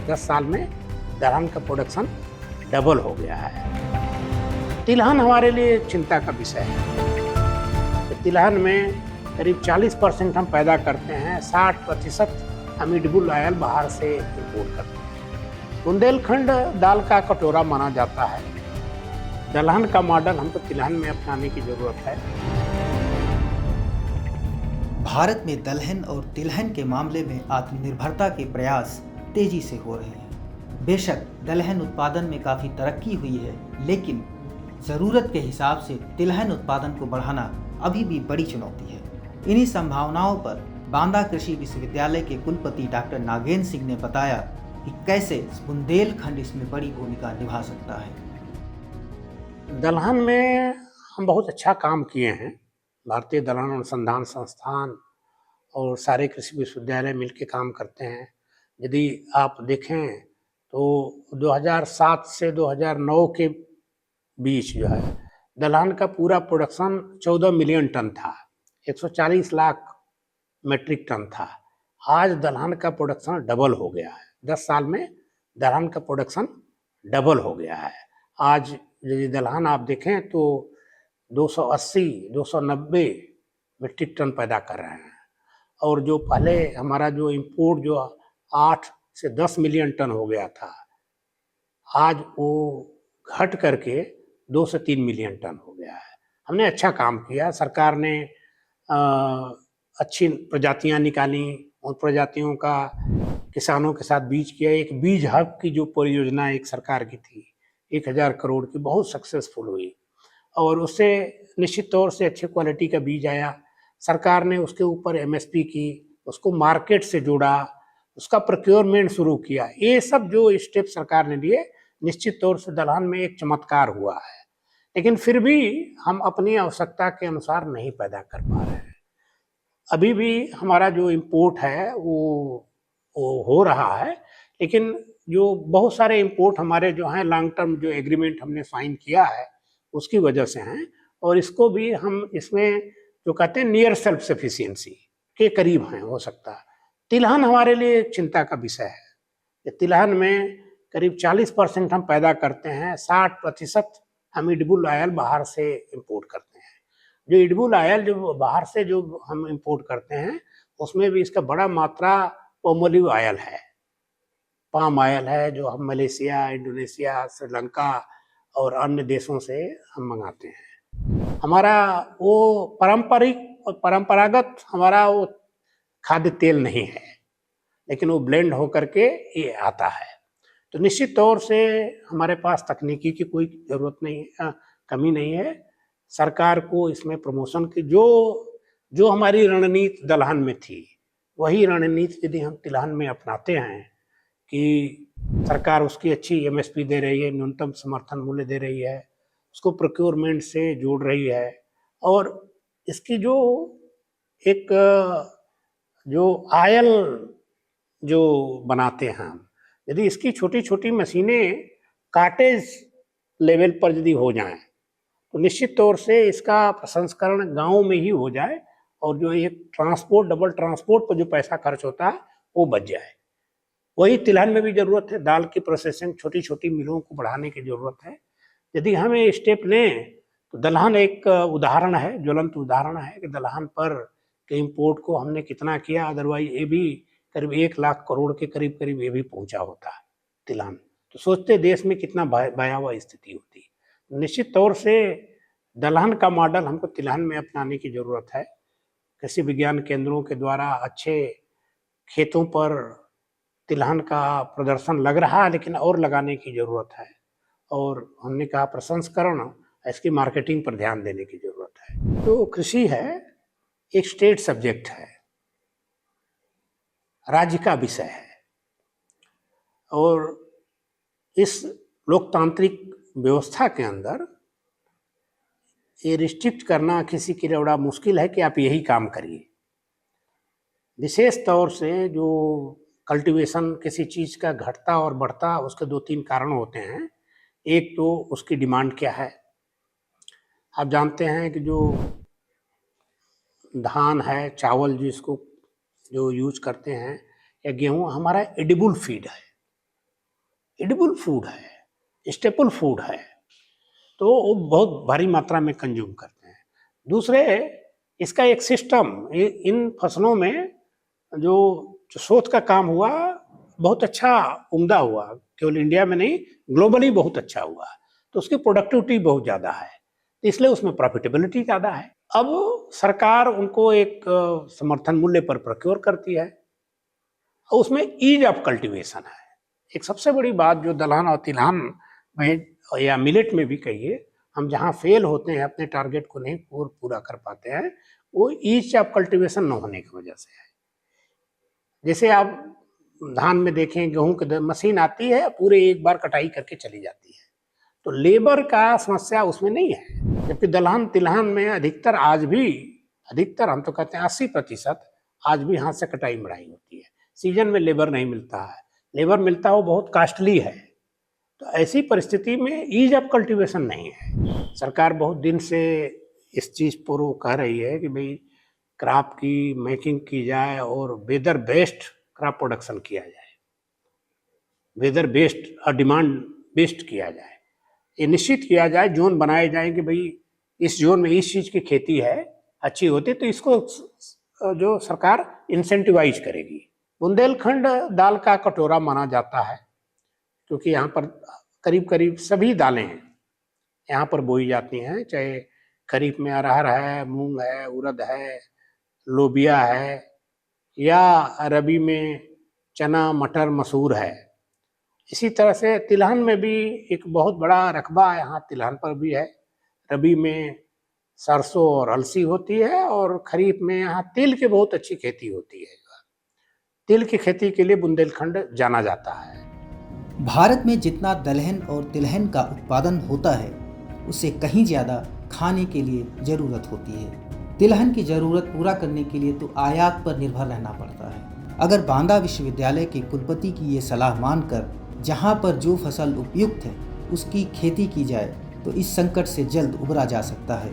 10 साल में दलहन का प्रोडक्शन डबल हो गया है। तिलहन हमारे लिए चिंता का विषय है। तो तिलहन में करीब 40% हम पैदा करते हैं, 60% हम एडिबल ऑयल बाहर से इंपोर्ट करते हैं। बुंदेलखंड दाल का कटोरा माना जाता है। दलहन का मॉडल हमको तिलहन में अपनाने की जरूरत है। भारत में दलहन और तिलहन के मामले में आत्मनिर्भरता के प्रयास तेजी से हो रहे हैं। बेशक दलहन उत्पादन में काफ़ी तरक्की हुई है, लेकिन ज़रूरत के हिसाब से तिलहन उत्पादन को बढ़ाना अभी भी बड़ी चुनौती है। इन्हीं संभावनाओं पर बांदा कृषि विश्वविद्यालय के कुलपति डॉक्टर नागेंद्र सिंह ने बताया कि कैसे बुंदेलखंड इसमें बड़ी भूमिका निभा सकता है। दलहन में हम बहुत अच्छा काम किए हैं। भारतीय दलहन अनुसंधान संस्थान और सारे कृषि विश्वविद्यालय मिलकर काम करते हैं। यदि आप देखें तो 2007 से 2009 के बीच जो है दलहन का पूरा प्रोडक्शन 14 मिलियन टन था, 140 लाख मेट्रिक टन था। आज दलहन का प्रोडक्शन डबल हो गया है। 10 साल में दलहन का प्रोडक्शन डबल हो गया है। आज यदि दलहन आप देखें तो 280-290 मीट्रिक टन पैदा कर रहे हैं, और जो पहले हमारा जो इंपोर्ट जो 8 से 10 मिलियन टन हो गया था, आज वो घट करके 2 से 3 मिलियन टन हो गया है। हमने अच्छा काम किया। सरकार ने अच्छी प्रजातियां निकाली, उन प्रजातियों का किसानों के साथ बीज किया। एक बीज हब की जो परियोजना एक सरकार की थी, 1000 करोड़ की, बहुत सक्सेसफुल हुई, और उससे निश्चित तौर से अच्छे क्वालिटी का बीज आया। सरकार ने उसके ऊपर एमएसपी की, उसको मार्केट से जोड़ा, उसका प्रोक्योरमेंट शुरू किया। ये सब जो स्टेप सरकार ने लिए, निश्चित तौर से दलहन में एक चमत्कार हुआ है। लेकिन फिर भी हम अपनी आवश्यकता के अनुसार नहीं पैदा कर पा रहे हैं। अभी भी हमारा जो इंपोर्ट है वो हो रहा है, लेकिन जो बहुत सारे इंपोर्ट हमारे जो हैं लॉन्ग टर्म जो एग्रीमेंट हमने साइन किया है उसकी वजह से हैं, और इसको भी हम इसमें जो कहते हैं नियर सेल्फ सफिशिएंसी के करीब हैं, हो सकता है। तिलहन हमारे लिए चिंता का विषय है। तिलहन में करीब 40% हम पैदा करते हैं, 60% हम एडिबल ऑयल बाहर से इंपोर्ट करते हैं। जो एडिबल ऑयल जो बाहर से जो हम इंपोर्ट करते हैं उसमें भी इसका बड़ा मात्रा पोमोलिव ऑयल है, पाम ऑयल है, जो हम मलेशिया, इंडोनेशिया, श्रीलंका और अन्य देशों से हम मंगाते हैं। हमारा वो पारंपरिक और परंपरागत हमारा वो खाद्य तेल नहीं है, लेकिन वो ब्लेंड होकर के ये आता है। तो निश्चित तौर से हमारे पास तकनीकी की कोई ज़रूरत नहीं है, कमी नहीं है। सरकार को इसमें प्रमोशन की जो हमारी रणनीति दलहन में थी, वही रणनीति यदि हम तिलहन में अपनाते हैं कि सरकार उसकी अच्छी एमएसपी दे रही है, न्यूनतम समर्थन मूल्य दे रही है, उसको प्रोक्योरमेंट से जोड़ रही है, और इसकी जो एक जो आयल जो बनाते हैं हम, यदि इसकी छोटी छोटी मशीनें काटेज लेवल पर यदि हो जाएं तो निश्चित तौर से इसका प्रसंस्करण गांव में ही हो जाए, और जो एक ट्रांसपोर्ट, डबल ट्रांसपोर्ट पर जो पैसा खर्च होता है वो बच जाए। वही तिलहन में भी जरूरत है। दाल की प्रोसेसिंग छोटी छोटी मिलों को बढ़ाने की जरूरत है। यदि हम ये स्टेप लें तो दलहन एक उदाहरण है, ज्वलंत उदाहरण है कि दलहन पर के इंपोर्ट को हमने कितना किया। अदरवाइज ये भी करीब 1 लाख करोड़ के करीब करीब ये भी पहुंचा होता है तिलहन। तो सोचते देश में कितना भयावह स्थिति होती। निश्चित तौर से दलहन का मॉडल हमको तिलहन में अपनाने की जरूरत है। कृषि विज्ञान केंद्रों के द्वारा अच्छे खेतों पर तिलहन का प्रदर्शन लग रहा है, लेकिन और लगाने की जरूरत है। और हमने कहा प्रसंस्करण, इसकी मार्केटिंग पर ध्यान देने की जरूरत है। तो कृषि है एक स्टेट सब्जेक्ट है, राज्य का विषय है, और इस लोकतांत्रिक व्यवस्था के अंदर ये रिस्ट्रिक्ट करना किसी के लिए बड़ा मुश्किल है कि आप यही काम करिए। विशेष तौर से जो कल्टीवेशन किसी चीज का घटता और बढ़ता, उसके 2-3 कारण होते हैं। एक तो उसकी डिमांड क्या है। आप जानते हैं कि जो धान है, चावल जिसको जो यूज करते हैं, या गेहूं, हमारा एडिबल फीड है। एडिबल फूड है, स्टेपल फूड है, तो वो बहुत भारी मात्रा में कंज्यूम करते हैं। दूसरे, इसका एक सिस्टम, इन फसलों में जो शोध का काम हुआ बहुत अच्छा, उम्दा हुआ, केवल इंडिया में नहीं ग्लोबली बहुत अच्छा हुआ, तो उसकी प्रोडक्टिविटी बहुत ज़्यादा है, तो इसलिए उसमें प्रॉफिटेबिलिटी ज़्यादा है। अब सरकार उनको एक समर्थन मूल्य पर प्रोक्योर करती है और उसमें ईज ऑफ कल्टीवेशन है। एक सबसे बड़ी बात जो दलहन और तिलहन में या मिलेट में भी कहिए, हम जहाँ फेल होते हैं, अपने टारगेट को नहीं पूरा कर पाते हैं, वो ईज ऑफ कल्टीवेशन न होने की वजह से है। जैसे आप धान में देखें, गेहूं की मशीन आती है, पूरे एक बार कटाई करके चली जाती है, तो लेबर का समस्या उसमें नहीं है। जबकि दलहन तिलहन में अधिकतर हम तो कहते हैं 80% आज भी हाथ से कटाई मढ़ाई होती है। सीजन में लेबर नहीं मिलता है, लेबर मिलता हो बहुत कास्टली है, तो ऐसी परिस्थिति में ईज ऑफ कल्टीवेशन नहीं है। सरकार बहुत दिन से इस चीज़ पर वो कह रही है कि भाई क्रॉप की मेकिंग की जाए और वेदर बेस्ड क्रॉप प्रोडक्शन किया जाए, वेदर बेस्ड और डिमांड बेस्ड किया जाए। ये निश्चित किया जाए, जोन बनाए जाए कि भाई इस जोन में इस चीज़ की खेती है, अच्छी होती, तो इसको जो सरकार इंसेंटिवाइज करेगी। बुंदेलखंड दाल का कटोरा माना जाता है, क्योंकि यहाँ पर करीब करीब सभी दालें हैं यहाँ पर बोई जाती हैं, चाहे खरीफ में अरहर है, मूंग है, उड़द है, लोबिया है, या रबी में चना, मटर, मसूर है। इसी तरह से तिलहन में भी एक बहुत बड़ा रकबा यहाँ तिलहन पर भी है। रबी में सरसों और अलसी होती है, और खरीफ में यहाँ तिल की बहुत अच्छी खेती होती है। तिल की खेती के लिए बुंदेलखंड जाना जाता है। भारत में जितना दलहन और तिलहन का उत्पादन होता है, उससे कहीं ज़्यादा खाने के लिए ज़रूरत होती है। तिलहन की ज़रूरत पूरा करने के लिए तो आयात पर निर्भर रहना पड़ता है। अगर बांदा विश्वविद्यालय के कुलपति की ये सलाह मानकर जहाँ पर जो फसल उपयुक्त है उसकी खेती की जाए, तो इस संकट से जल्द उबरा जा सकता है।